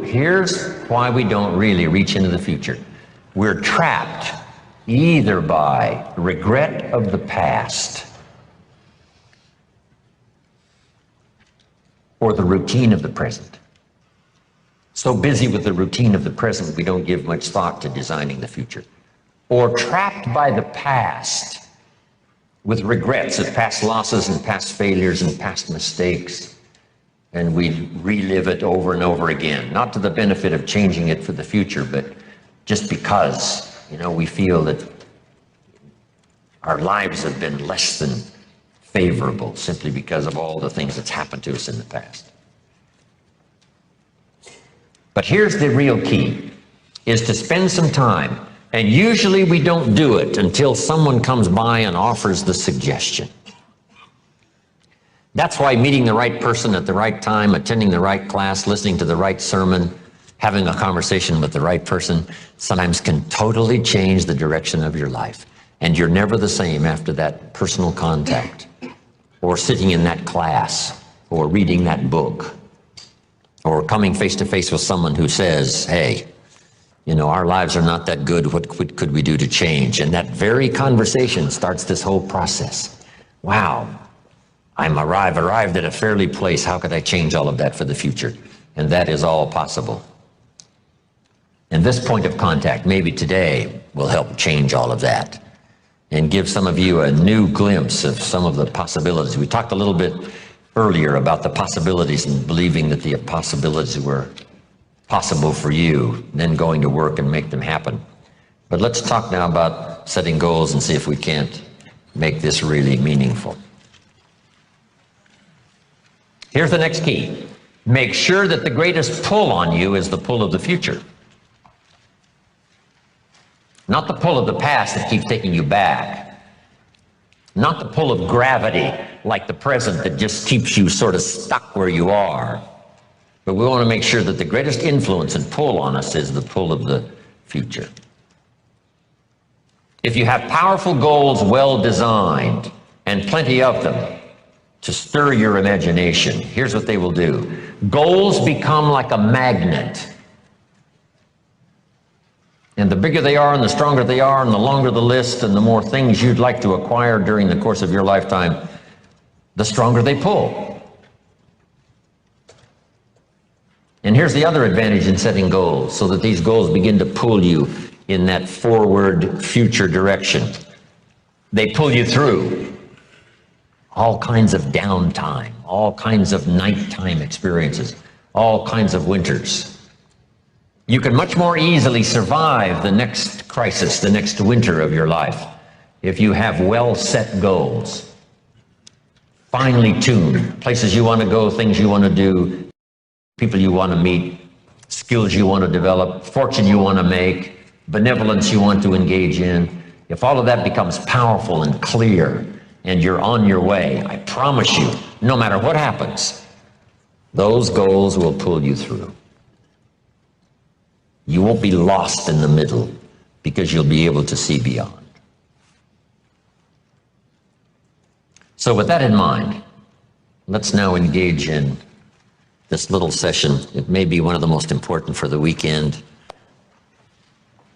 Here's why we don't really reach into the future. We're trapped either by regret of the past or the routine of the present. So busy with the routine of the present, we don't give much thought to designing the future. Or trapped by the past with regrets of past losses and past failures and past mistakes. And we relive it over and over again, not to the benefit of changing it for the future, but just because, we feel that our lives have been less than favorable simply because of all the things that's happened to us in the past. But here's the real key, is to spend some time, and usually we don't do it until someone comes by and offers the suggestion. That's why meeting the right person at the right time, attending the right class, listening to the right sermon, having a conversation with the right person sometimes can totally change the direction of your life. And you're never the same after that personal contact, or sitting in that class, or reading that book, or coming face to face with someone who says, hey, our lives are not that good. What could we do to change? And that very conversation starts this whole process. Wow. I'm arrived at a fairly place. How could I change all of that for the future? And that is all possible. And this point of contact, maybe today, will help change all of that and give some of you a new glimpse of some of the possibilities. We talked a little bit earlier about the possibilities and believing that the possibilities were possible for you, then going to work and make them happen. But let's talk now about setting goals and see if we can't make this really meaningful. Here's the next key. Make sure that the greatest pull on you is the pull of the future. Not the pull of the past that keeps taking you back. Not the pull of gravity like the present that just keeps you sort of stuck where you are. But we want to make sure that the greatest influence and pull on us is the pull of the future. If you have powerful goals well designed and plenty of them, to stir your imagination, here's what they will do. Goals become like a magnet. And the bigger they are and the stronger they are and the longer the list and the more things you'd like to acquire during the course of your lifetime, the stronger they pull. And here's the other advantage in setting goals, so that these goals begin to pull you in that forward future direction. They pull you through all kinds of downtime, all kinds of nighttime experiences, all kinds of winters. You can much more easily survive the next crisis, the next winter of your life, if you have well-set goals, finely tuned, places you want to go, things you want to do, people you want to meet, skills you want to develop, fortune you want to make, benevolence you want to engage in. If all of that becomes powerful and clear, and you're on your way, I promise you, no matter what happens, those goals will pull you through. You won't be lost in the middle because you'll be able to see beyond. So with that in mind, let's now engage in this little session. It may be one of the most important for the weekend,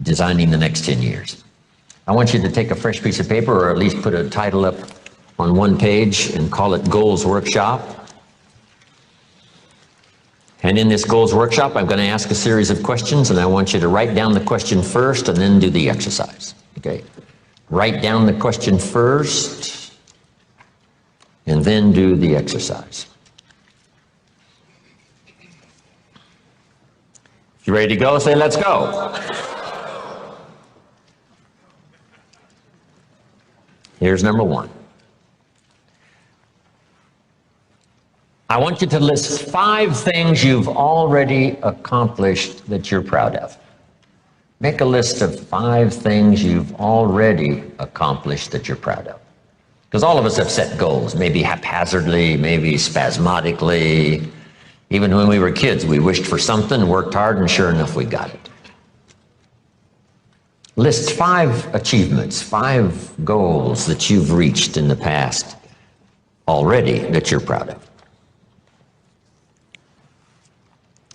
designing the next 10 years. I want you to take a fresh piece of paper, or at least put a title up on one page and call it Goals Workshop. And in this Goals Workshop, I'm going to ask a series of questions, and I want you to write down the question first and then do the exercise. Okay? Write down the question first and then do the exercise. If you're ready to go, say, let's go. Here's number one. I want you to list 5 things you've already accomplished that you're proud of. Make a list of 5 things you've already accomplished that you're proud of. Because all of us have set goals, maybe haphazardly, maybe spasmodically. Even when we were kids, we wished for something, worked hard, and sure enough, we got it. List 5 achievements, 5 goals that you've reached in the past already that you're proud of.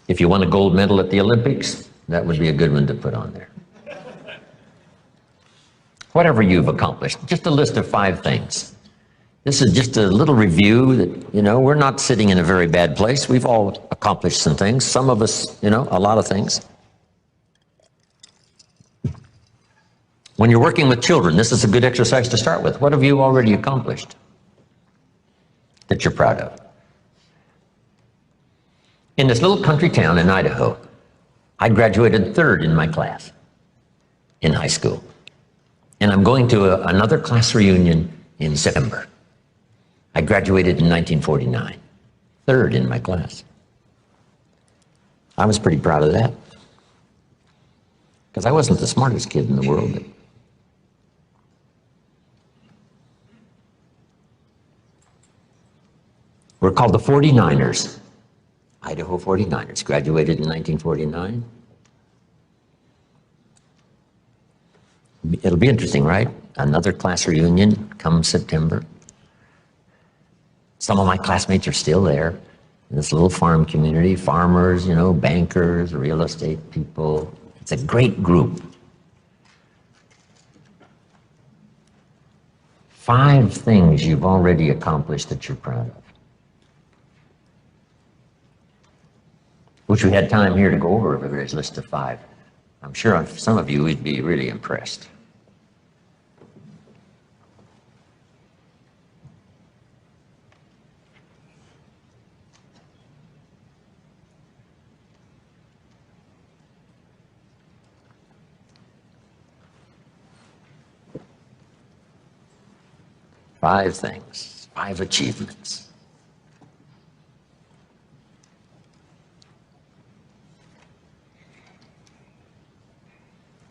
If you won a gold medal at the Olympics, that would be a good one to put on there. Whatever you've accomplished, just a list of 5 things. This is just a little review that, we're not sitting in a very bad place. We've all accomplished some things. Some of us, a lot of things. When you're working with children, this is a good exercise to start with. What have you already accomplished that you're proud of? In this little country town in Idaho, I graduated 3rd in my class in high school. And I'm going to another class reunion in September. I graduated in 1949, 3rd in my class. I was pretty proud of that, because I wasn't the smartest kid in the world. We're called the 49ers, Idaho 49ers, graduated in 1949. It'll be interesting, right? Another class reunion come September. Some of my classmates are still there in this little farm community, farmers, bankers, real estate people. It's a great group. 5 things you've already accomplished that you're proud of. Wish we had time here to go over everybody's list of 5. I'm sure some of you would be really impressed. Five things, 5 achievements.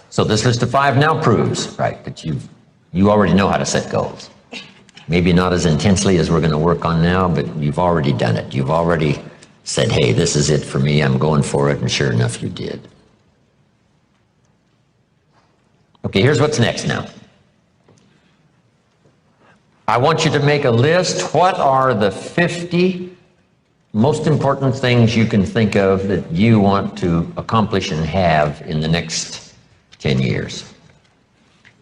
So this list of 5 now proves, right, that you already know how to set goals. Maybe not as intensely as we're going to work on now, but you've already done it. You've already said, hey, this is it for me, I'm going for it, and sure enough, you did. Okay, here's what's next now. I want you to make a list. What are the 50 most important things you can think of that you want to accomplish and have in the next 10 years?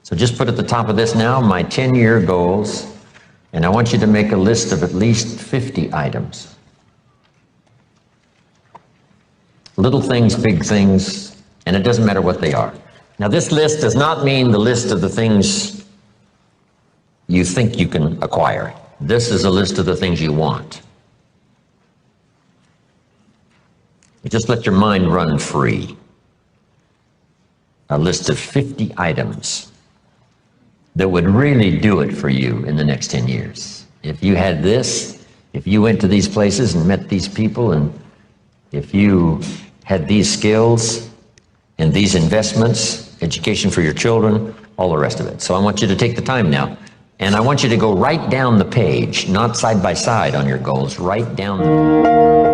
So just put at the top of this now, my 10-year goals, and I want you to make a list of at least 50 items. Little things, big things, and it doesn't matter what they are. Now this list does not mean the list of the things you think you can acquire. This is a list of the things you want. You just let your mind run free. A list of 50 items that would really do it for you in the next 10 years. If you had this, if you went to these places and met these people, and if you had these skills and these investments, education for your children, all the rest of it. So I want you to take the time now, and I want you to go right down the page, not side by side on your goals, right down the